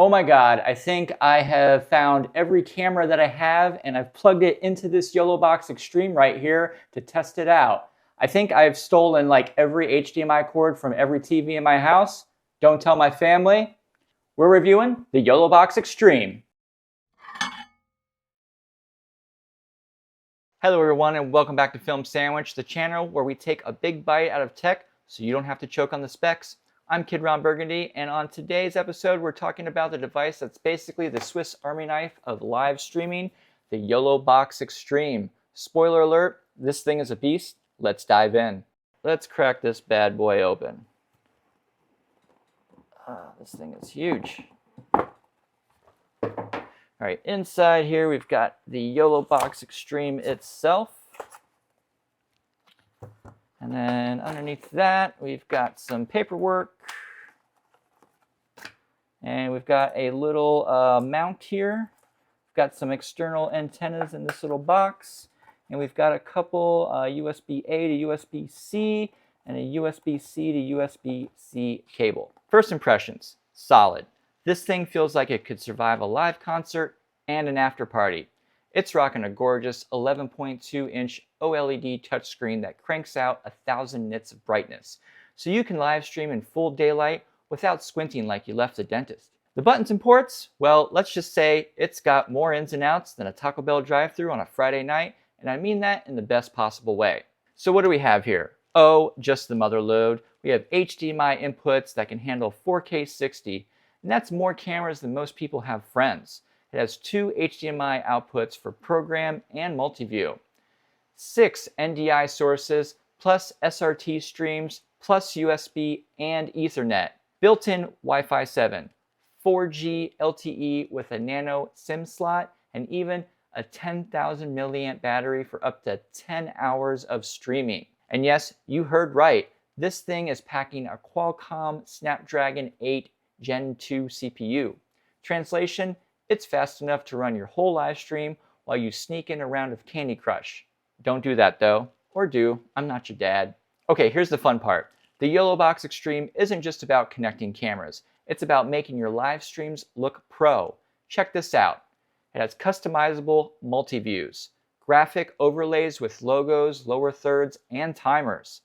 Oh my God, I think I have found every camera that I have and I've plugged it into this YoloBox Extreme right here to test it out. I think I've stolen like every HDMI cord from every TV in my house. Don't tell my family. We're reviewing the YoloBox Extreme. Hello everyone and welcome back to Film Sandwich, the channel where we take a big bite out of tech so you don't have to choke on the specs. I'm Kid Ron Burgundy, and on today's episode we're talking about the device that's basically the Swiss Army knife of live streaming, the YoloBox Extreme. Spoiler alert, this thing is a beast. Let's dive in. Let's crack this bad boy open. This thing is huge. All right, inside here we've got the YoloBox Extreme itself. And then underneath that we've got some paperwork. And we've got a little mount here. We've got some external antennas in this little box. And we've got a couple USB-A to USB-C and a USB-C to USB-C cable. First impressions, solid. This thing feels like it could survive a live concert and an after party. It's rocking a gorgeous 11.2-inch OLED touchscreen that cranks out 1,000 nits of brightness, so you can live stream in full daylight without squinting like you left the dentist. The buttons and ports, well, let's just say it's got more ins and outs than a Taco Bell drive-thru on a Friday night, and I mean that in the best possible way. So what do we have here? Oh, just the mother load. We have HDMI inputs that can handle 4K 60, and that's more cameras than most people have friends. It has 2 HDMI outputs for program and multi-view, 6 NDI sources, plus SRT streams, plus USB and Ethernet, built-in Wi-Fi 7, 4G LTE with a nano SIM slot, and even a 10,000 milliamp battery for up to 10 hours of streaming. And yes, you heard right, this thing is packing a Qualcomm Snapdragon 8 Gen 2 CPU. Translation, it's fast enough to run your whole live stream while you sneak in a round of Candy Crush. Don't do that though, or do, I'm not your dad. Okay, here's the fun part. The YoloBox Extreme isn't just about connecting cameras, it's about making your live streams look pro. Check this out. It has customizable multi-views, graphic overlays with logos, lower thirds, and timers,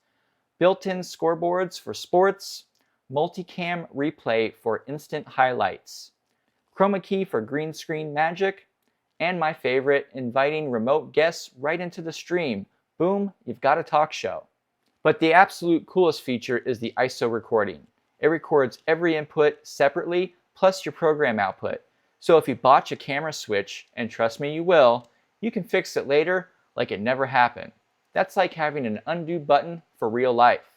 built-in scoreboards for sports, multicam replay for instant highlights, chroma key for green screen magic, and my favorite, inviting remote guests right into the stream. Boom, you've got a talk show. But the absolute coolest feature is the ISO recording. It records every input separately, plus your program output. So if you botch a camera switch, and trust me you will, you can fix it later like it never happened. That's like having an undo button for real life.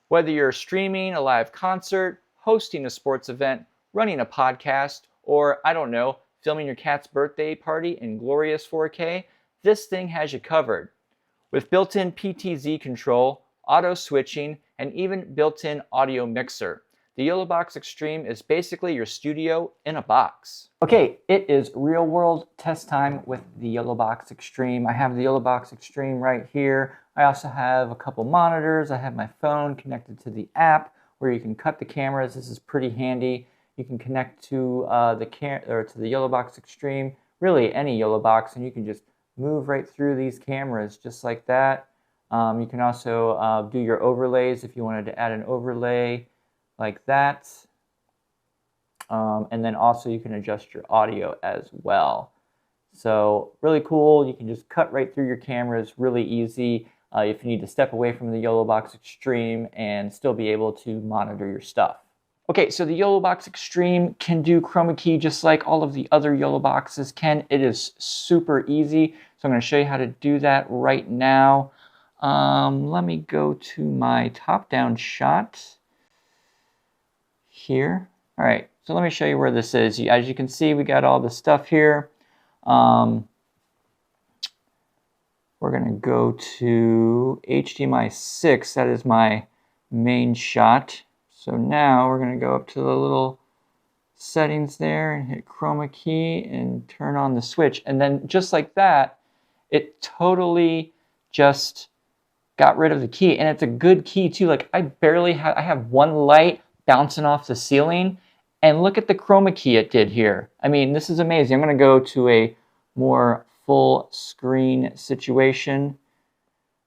Whether you're streaming a live concert, hosting a sports event, running a podcast, or, I don't know, filming your cat's birthday party in glorious 4K, this thing has you covered. With built-in PTZ control, auto switching, and even built-in audio mixer, the YoloBox Extreme is basically your studio in a box. Okay, it is real-world test time with the YoloBox Extreme. I have the YoloBox Extreme right here. I also have a couple monitors. I have my phone connected to the app where you can cut the cameras. This is pretty handy. You can connect to the YoloBox Extreme, really any YoloBox, and you can just move right through these cameras just like that. You can also do your overlays if you wanted to add an overlay like that. And then also you can adjust your audio as well. So really cool. You can just cut right through your cameras really easy if you need to step away from the YoloBox Extreme and still be able to monitor your stuff. Okay, so the YoloBox Extreme can do chroma key just like all of the other YoloBoxes can. It is super easy. So I'm going to show you how to do that right now. Let me go to my top-down shot here. All right, so let me show you where this is. As you can see, we got all the stuff here. We're going to go to HDMI 6. That is my main shot. So now we're going to go up to the little settings there and hit chroma key and turn on the switch. And then just like that, it totally just got rid of the key. And it's a good key too. Like I have one light bouncing off the ceiling And look at the chroma key it did here. I mean, this is amazing. I'm going to go to a more full screen situation.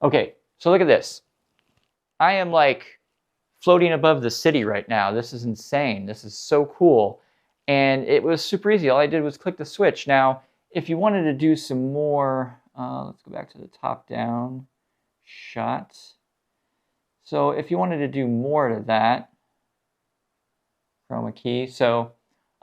Okay, so look at this. I am like floating above the city right now. This is insane. This is so cool. And it was super easy. All I did was click the switch. Now, if you wanted to do some more, let's go back to the top-down shot. So if you wanted to do more to that, chroma key, so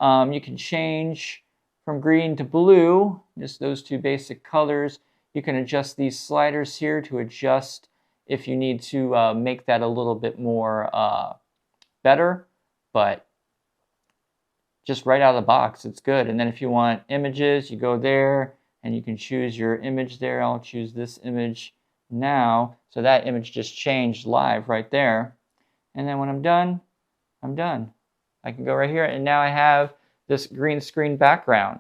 you can change from green to blue, just those two basic colors. You can adjust these sliders here to adjust if you need to make that a little bit more better, but just right out of the box, it's good. And then if you want images, you go there and you can choose your image there. I'll choose this image now. So that image just changed live right there. And then when I'm done, I'm done. I can go right here and now I have this green screen background.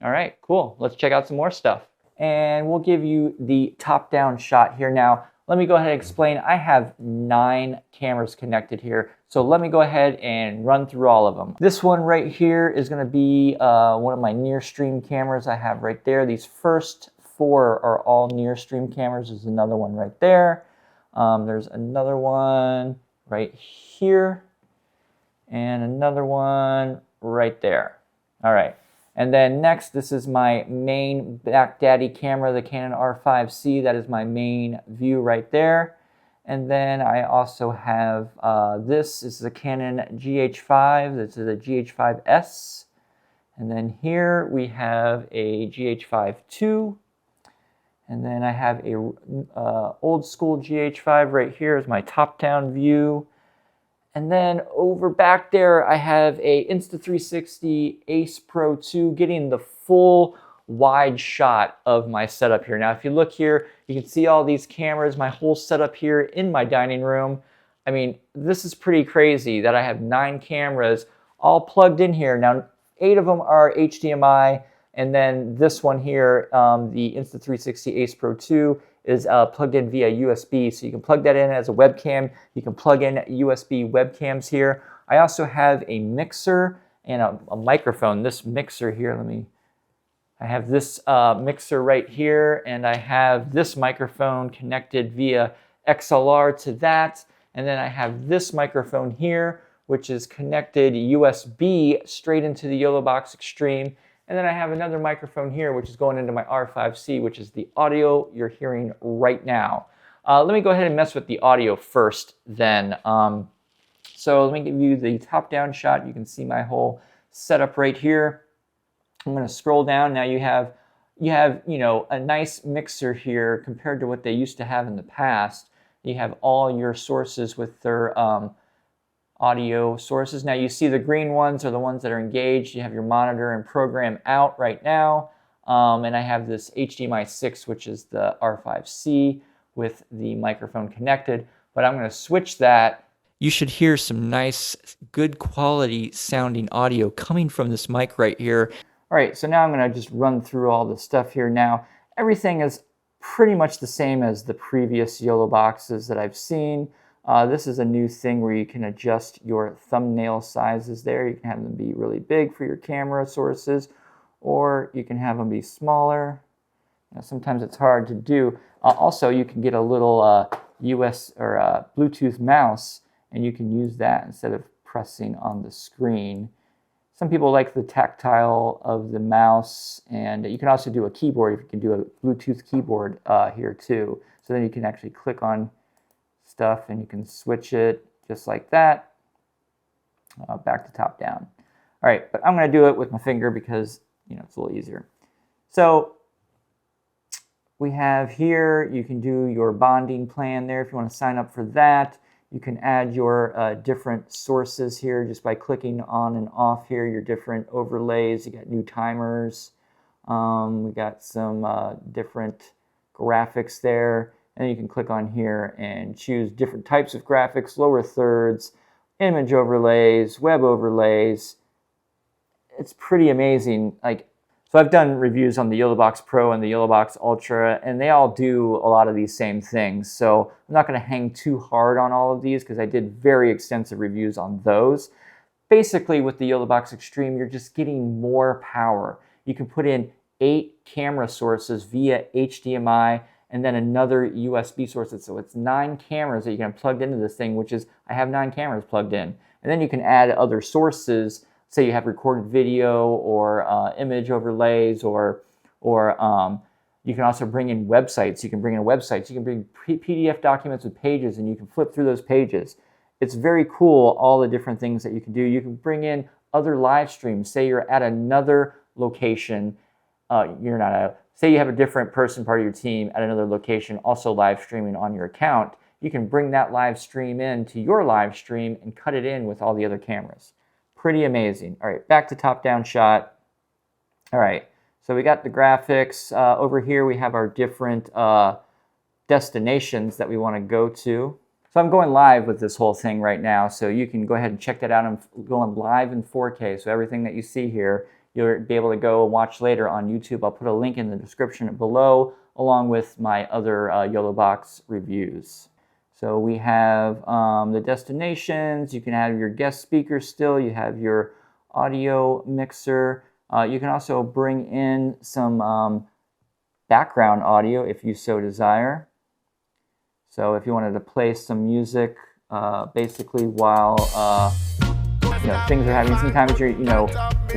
All right, cool. Let's check out some more stuff. And we'll give you the top-down shot here now. Let me go ahead and explain. I have 9 cameras connected here. So let me go ahead and run through all of them. This one right here is going to be one of my near stream cameras I have right there. These first 4 are all near stream cameras. There's another one right there. There's another one right here. And another one right there. All right. And then next, this is my main Back Daddy camera, the Canon R5C. That is my main view right there. And then I also have this is a Canon GH5. This is a GH5S. And then here we have a GH5 II. And then I have a old school GH5 right here as my top-down view. And then over back there, I have a Insta360 Ace Pro 2 getting the full wide shot of my setup here. Now, if you look here, you can see all these cameras, my whole setup here in my dining room. I mean, this is pretty crazy that I have 9 cameras all plugged in here. Now, 8 of them are HDMI, and then this one here, the Insta360 Ace Pro 2, is plugged in via USB. So you can plug that in as a webcam. You can plug in USB webcams here. I also have a mixer and a microphone. This mixer here, I have this mixer right here, and I have this microphone connected via XLR to that. And then I have this microphone here, which is connected USB straight into the YoloBox Extreme. And then I have another microphone here, which is going into my R5C, which is the audio you're hearing right now. Let me go ahead and mess with the audio first then. So let me give you the top-down shot. You can see my whole setup right here. I'm going to scroll down. Now you have a nice mixer here compared to what they used to have in the past. You have all your sources with their audio sources. Now you see the green ones are the ones that are engaged. You have your monitor and program out right now. And I have this HDMI 6, which is the R5C with the microphone connected. But I'm going to switch that. You should hear some nice, good quality sounding audio coming from this mic right here. All right, so now I'm going to just run through all the stuff here now. Everything is pretty much the same as the previous YoloBoxes that I've seen. This is a new thing where you can adjust your thumbnail sizes there. You can have them be really big for your camera sources, or you can have them be smaller. Sometimes it's hard to do. Also, you can get a little US or Bluetooth mouse, and you can use that instead of pressing on the screen. Some people like the tactile of the mouse, and you can also do a keyboard. You can do a Bluetooth keyboard here too. So then you can actually click on stuff and you can switch it just like that, back to top down. All right, but I'm going to do it with my finger because it's a little easier. So we have here, you can do your bonding plan there if you want to sign up for that. You can add your different sources here just by clicking on and off here, your different overlays. You got new timers. We got some different graphics there. And you can click on here and choose different types of graphics, lower thirds, image overlays, web overlays. It's pretty amazing. So I've done reviews on the YoloBox Pro and the YoloBox Ultra, and they all do a lot of these same things. So I'm not going to hang too hard on all of these because I did very extensive reviews on those. basically with the YoloBox Extreme, you're just getting more power. You can put in 8 camera sources via HDMI and then another USB source. So it's 9 cameras that you can plug into this thing, which is, I have 9 cameras plugged in. And then you can add other sources. Say you have recorded video or image overlays, or you can also bring in websites. You can bring in websites. You can bring PDF documents with pages, and you can flip through those pages. It's very cool, all the different things that you can do. You can bring in other live streams. Say you're at another location. Say you have a different person, part of your team, at another location, also live streaming on your account. You can bring that live stream in to your live stream and cut it in with all the other cameras. Pretty amazing. All right, back to top-down shot. All right, so we got the graphics. Over here we have our different destinations that we want to go to. So I'm going live with this whole thing right now, so you can go ahead and check that out. I'm going live in 4K, so everything that you see here, you'll be able to go watch later on YouTube. I'll put a link in the description below, along with my other YoloBox reviews. So we have the destinations. You can have your guest speakers still. You have your audio mixer. You can also bring in some background audio if you so desire. So if you wanted to play some music, basically while things are happening. Sometimes you're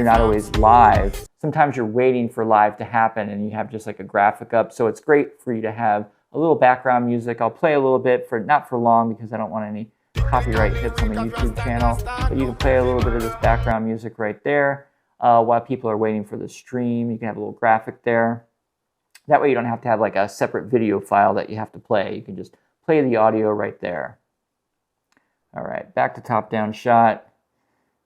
not always live. Sometimes you're waiting for live to happen, and you have just like a graphic up. So it's great for you to have a little background music. I'll play a little bit, not for long, because I don't want any copyright hits on the YouTube channel. But you can play a little bit of this background music right there while people are waiting for the stream. You can have a little graphic there. That way you don't have to have like a separate video file that you have to play. You can just play the audio right there. All right, back to top-down shot.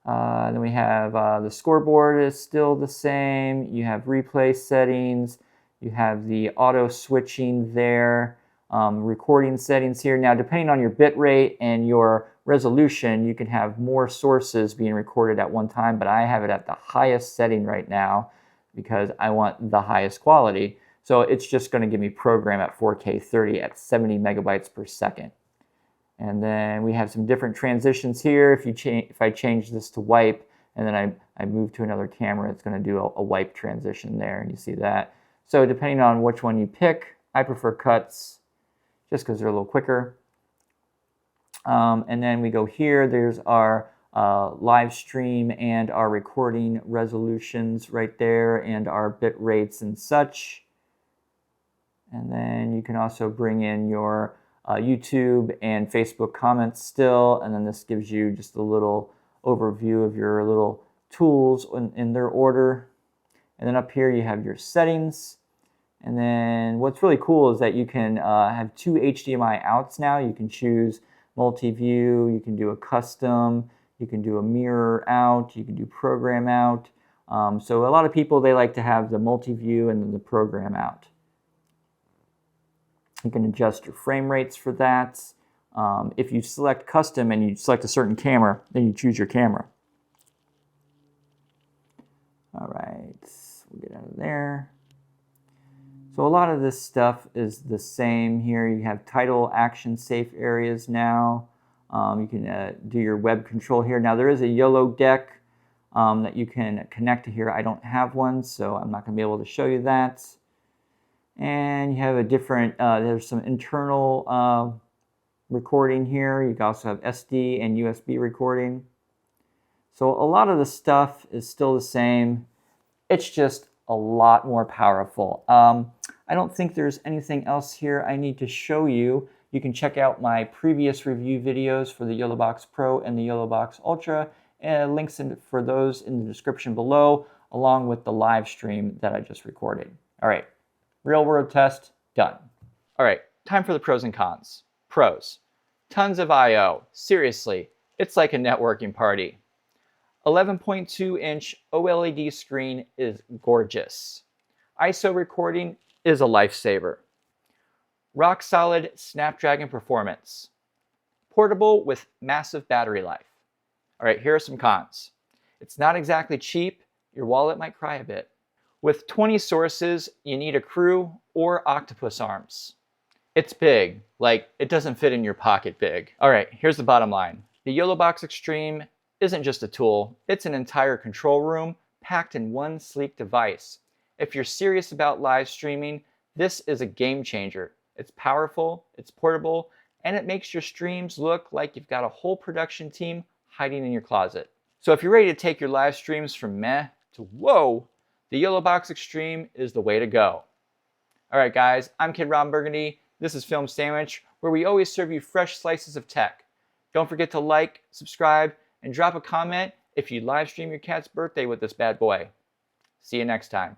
Then we have the scoreboard is still the same. You have replay settings. You have the auto switching there. Recording settings here. Now, depending on your bit rate and your resolution, you can have more sources being recorded at one time, but I have it at the highest setting right now because I want the highest quality. So it's just going to give me program at 4K 30 at 70 megabytes per second. And then we have some different transitions here. If I change this to wipe and then I move to another camera, it's going to do a wipe transition there. You see that? So depending on which one you pick, I prefer cuts just because they're a little quicker. And then we go here. There's our live stream and our recording resolutions right there, and our bit rates and such. And then you can also bring in your YouTube and Facebook comments still, and then this gives you just a little overview of your little tools in their order. And then up here you have your settings. And then what's really cool is that you can have 2 HDMI outs now. You can choose multi-view, you can do a custom, you can do a mirror out, you can do program out. So a lot of people, they like to have the multi-view and then the program out. You can adjust your frame rates for that. If you select custom and you select a certain camera, then you choose your camera. All right, we'll get out of there. So a lot of this stuff is the same here. You have title action safe areas now. You can do your web control here. Now there is a YOLO deck that you can connect to here. I don't have one, so I'm not going to be able to show you that. And you have a different, there's some internal recording here. You can also have SD and USB recording. So a lot of the stuff is still the same. It's just a lot more powerful. I don't think there's anything else here I need to show you. You can check out my previous review videos for the YoloBox Pro and the YoloBox Ultra, and links for those in the description below, along with the live stream that I just recorded. All right, real world test done. All right, time for the pros and cons. Pros: tons of I/O. Seriously, it's like a networking party. 11.2-inch OLED screen is gorgeous. ISO recording is a lifesaver. Rock solid Snapdragon performance. Portable with massive battery life. All right, here are some cons. It's not exactly cheap. Your wallet might cry a bit. With 20 sources, you need a crew or octopus arms. It's big, like it doesn't fit in your pocket big. All right, here's the bottom line. The YoloBox Extreme isn't just a tool, it's an entire control room packed in one sleek device. If you're serious about live streaming, this is a game changer. It's powerful, it's portable, and it makes your streams look like you've got a whole production team hiding in your closet. So if you're ready to take your live streams from meh to whoa, the YoloBox Extreme is the way to go. Alright guys, I'm Kid Ron Burgundy. This is Film Sandwich, where we always serve you fresh slices of tech. Don't forget to like, subscribe, and drop a comment if you live stream your cat's birthday with this bad boy. See you next time.